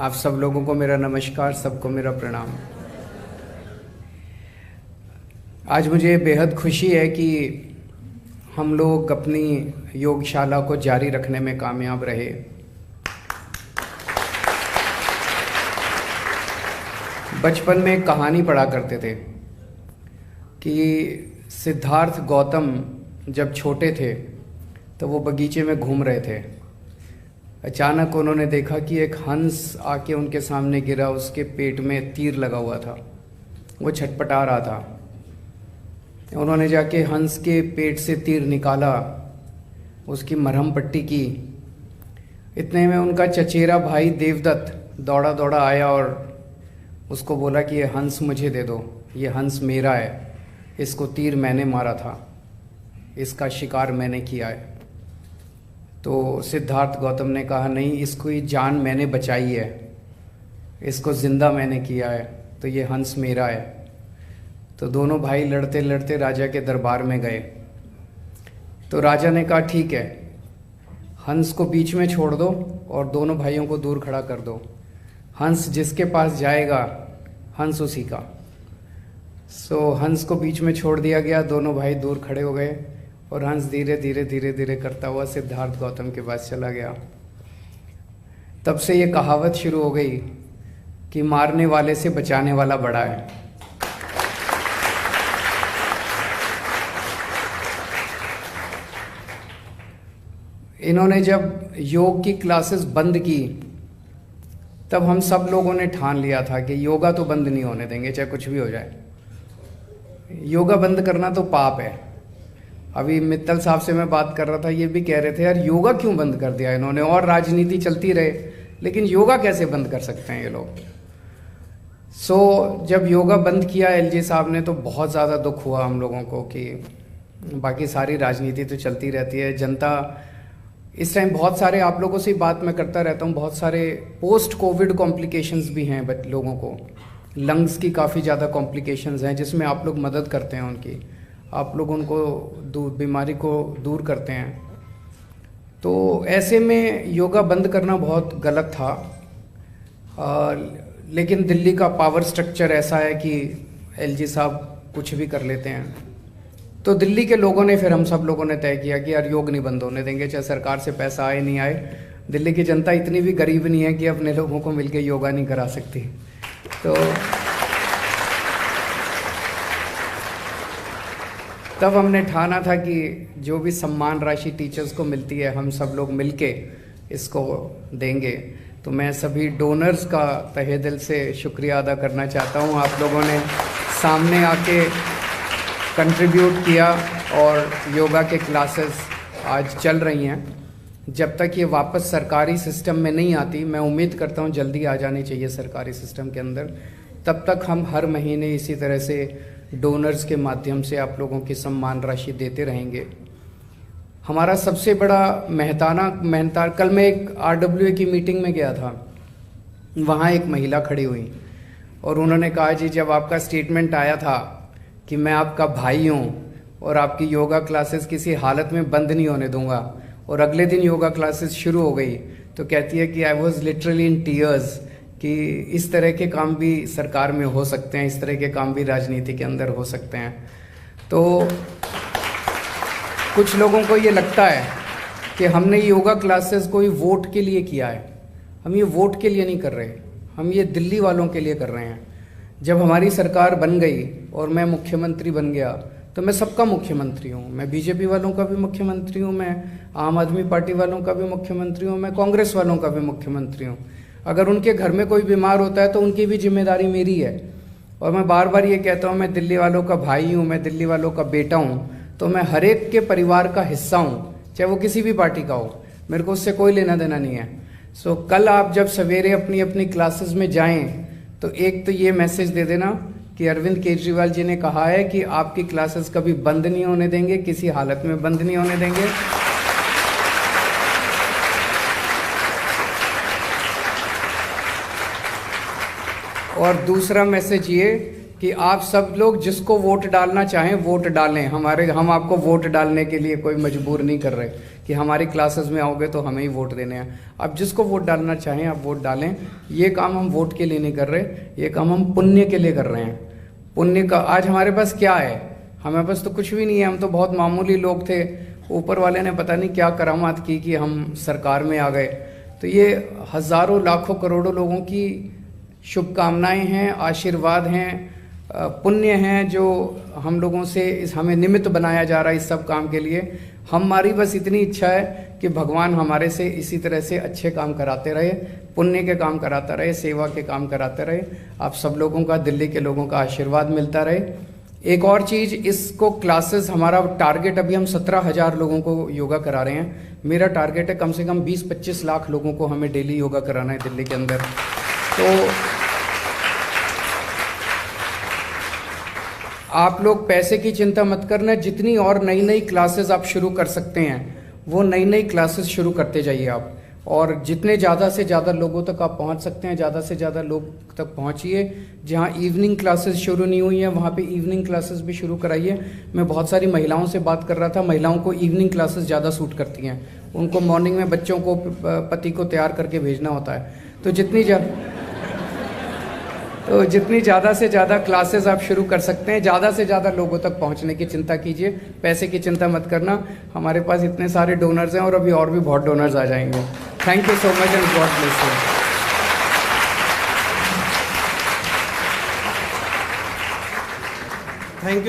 आप सब लोगों को मेरा नमस्कार, सबको मेरा प्रणाम। आज मुझे बेहद खुशी है कि हम लोग अपनी योगशाला को जारी रखने में कामयाब रहे। बचपन में एक कहानी पढ़ा करते थे कि सिद्धार्थ गौतम जब छोटे थे तो वो बगीचे में घूम रहे थे। अचानक उन्होंने देखा कि एक हंस आके उनके सामने गिरा, उसके पेट में तीर लगा हुआ था, वो छटपटा रहा था। उन्होंने जाके हंस के पेट से तीर निकाला, उसकी मरहम पट्टी की। इतने में उनका चचेरा भाई देवदत्त दौड़ा दौड़ा आया और उसको बोला कि ये हंस मुझे दे दो, ये हंस मेरा है, इसको तीर मैंने मारा था, इसका शिकार मैंने किया है। तो सिद्धार्थ गौतम ने कहा नहीं, इसको ये जान मैंने बचाई है, इसको ज़िंदा मैंने किया है, तो ये हंस मेरा है। तो दोनों भाई लड़ते लड़ते राजा के दरबार में गए। तो राजा ने कहा ठीक है, हंस को बीच में छोड़ दो और दोनों भाइयों को दूर खड़ा कर दो। हंस जिसके पास जाएगा, हंस उसी का। सो हंस को बीच में छोड़ दिया गया, दोनों भाई दूर खड़े हो गए और हंस धीरे धीरे धीरे धीरे करता हुआ सिद्धार्थ गौतम के पास चला गया। तब से ये कहावत शुरू हो गई कि मारने वाले से बचाने वाला बड़ा है। इन्होंने जब योग की क्लासेस बंद की तब हम सब लोगों ने ठान लिया था कि योगा तो बंद नहीं होने देंगे, चाहे कुछ भी हो जाए। योगा बंद करना तो पाप है। अभी मित्तल साहब से मैं बात कर रहा था, ये भी कह रहे थे यार योगा क्यों बंद कर दिया इन्होंने, और राजनीति चलती रहे, लेकिन योगा कैसे बंद कर सकते हैं ये लोग। सो जब योगा बंद किया एलजी साहब ने तो बहुत ज़्यादा दुख हुआ हम लोगों को कि बाकी सारी राजनीति तो चलती रहती है। जनता इस टाइम बहुत सारे, आप लोगों से बात मैं करता रहता हूँ, बहुत सारे पोस्ट कोविड कॉम्प्लिकेशंस भी हैं लोगों को। लंग्स की काफ़ी ज़्यादा कॉम्प्लिकेशंस हैं जिसमें आप लोग मदद करते हैं उनकी, आप लोग उनको बीमारी को दूर करते हैं। तो ऐसे में योगा बंद करना बहुत गलत था। लेकिन दिल्ली का पावर स्ट्रक्चर ऐसा है कि एलजी साहब कुछ भी कर लेते हैं। तो दिल्ली के लोगों ने, फिर हम सब लोगों ने तय किया कि यार योग नहीं बंद होने देंगे, चाहे सरकार से पैसा आए नहीं आए। दिल्ली की जनता इतनी भी गरीब नहीं है कि अपने लोगों को मिलकर योगा नहीं करा सकती। तो तब हमने ठाना था कि जो भी सम्मान राशि टीचर्स को मिलती है हम सब लोग मिलके इसको देंगे। तो मैं सभी डोनर्स का तहे दिल से शुक्रिया अदा करना चाहता हूँ। आप लोगों ने सामने आके कंट्रीब्यूट किया और योगा के क्लासेस आज चल रही हैं। जब तक ये वापस सरकारी सिस्टम में नहीं आती, मैं उम्मीद करता हूँ जल्दी आ जानी चाहिए सरकारी सिस्टम के अंदर, तब तक हम हर महीने इसी तरह से डोनर्स के माध्यम से आप लोगों की सम्मान राशि देते रहेंगे। हमारा सबसे बड़ा मेहनताना कल मैं एक RWA की मीटिंग में गया था, वहाँ एक महिला खड़ी हुई और उन्होंने कहा जी जब आपका स्टेटमेंट आया था कि मैं आपका भाई हूँ और आपकी योगा क्लासेस किसी हालत में बंद नहीं होने दूंगा, और अगले दिन योगा क्लासेस शुरू हो गई, तो कहती है कि I was literally in tears कि इस तरह के काम भी सरकार में हो सकते हैं, इस तरह के काम भी राजनीति के अंदर हो सकते हैं। तो कुछ लोगों को ये लगता है कि हमने योगा क्लासेस कोई वोट के लिए किया है। हम ये वोट के लिए नहीं कर रहे, हम ये दिल्ली वालों के लिए कर रहे हैं। जब हमारी सरकार बन गई और मैं मुख्यमंत्री बन गया तो मैं सबका मुख्यमंत्री हूँ। मैं बीजेपी वालों का भी मुख्यमंत्री हूँ, मैं आम आदमी पार्टी वालों का भी मुख्यमंत्री हूँ, मैं कांग्रेस वालों का भी मुख्यमंत्री हूँ। अगर उनके घर में कोई बीमार होता है तो उनकी भी जिम्मेदारी मेरी है। और मैं बार बार ये कहता हूँ मैं दिल्ली वालों का भाई हूँ, मैं दिल्ली वालों का बेटा हूँ, तो मैं हर एक के परिवार का हिस्सा हूँ, चाहे वो किसी भी पार्टी का हो, मेरे को उससे कोई लेना देना नहीं है। सो कल आप जब सवेरे अपनी अपनी क्लासेस में जाएं तो एक तो ये मैसेज दे देना कि अरविंद केजरीवाल जी ने कहा है कि आपकी क्लासेस कभी बंद नहीं होने देंगे, किसी हालत में बंद नहीं होने देंगे। और दूसरा मैसेज ये कि आप सब लोग जिसको वोट डालना चाहें वोट डालें, हम आपको वोट डालने के लिए कोई मजबूर नहीं कर रहे। कि हमारी क्लासेस में आओगे तो हमें ही वोट देने हैं। आप जिसको वोट डालना चाहें आप वोट डालें। ये काम हम वोट के लिए नहीं कर रहे, ये काम हम पुण्य के लिए कर रहे हैं। पुण्य का आज हमारे पास क्या है? हमारे पास तो कुछ भी नहीं है, हम तो बहुत मामूली लोग थे। ऊपर वाले ने पता नहीं क्या करामात की कि हम सरकार में आ गए। तो ये हजारों लाखों करोड़ों लोगों की शुभकामनाएं हैं, आशीर्वाद हैं, पुण्य हैं जो हम लोगों से हमें निमित्त बनाया जा रहा है इस सब काम के लिए। हमारी बस इतनी इच्छा है कि भगवान हमारे से इसी तरह से अच्छे काम कराते रहे, पुण्य के काम कराता रहे, सेवा के काम कराते रहे। आप सब लोगों का, दिल्ली के लोगों का आशीर्वाद मिलता रहे। एक और चीज़, इसको क्लासेस, हमारा टारगेट अभी हम 17,000 लोगों को योगा करा रहे हैं। मेरा टारगेट है कम से कम 20-25 लाख लोगों को हमें डेली योगा कराना है दिल्ली के अंदर। तो आप लोग पैसे की चिंता मत करना, जितनी और नई नई क्लासेस आप शुरू कर सकते हैं वो नई नई क्लासेस शुरू करते जाइए आप। और जितने ज़्यादा से ज़्यादा लोगों तक आप पहुंच सकते हैं, ज़्यादा से ज़्यादा लोग तक पहुंचिए। जहां इवनिंग क्लासेस शुरू नहीं हुई हैं वहां पे इवनिंग क्लासेस भी शुरू कराइए। मैं बहुत सारी महिलाओं से बात कर रहा था, महिलाओं को इवनिंग क्लासेस ज़्यादा सूट करती हैं। उनको मॉर्निंग में बच्चों को, पति को तैयार करके भेजना होता है। तो जितनी ज़्यादा से ज़्यादा क्लासेस आप शुरू कर सकते हैं, ज़्यादा से ज़्यादा लोगों तक पहुंचने की चिंता कीजिए। पैसे की चिंता मत करना, हमारे पास इतने सारे डोनर्स हैं और अभी और भी बहुत डोनर्स आ जाएंगे। Thank you so much and God bless you. Thank you.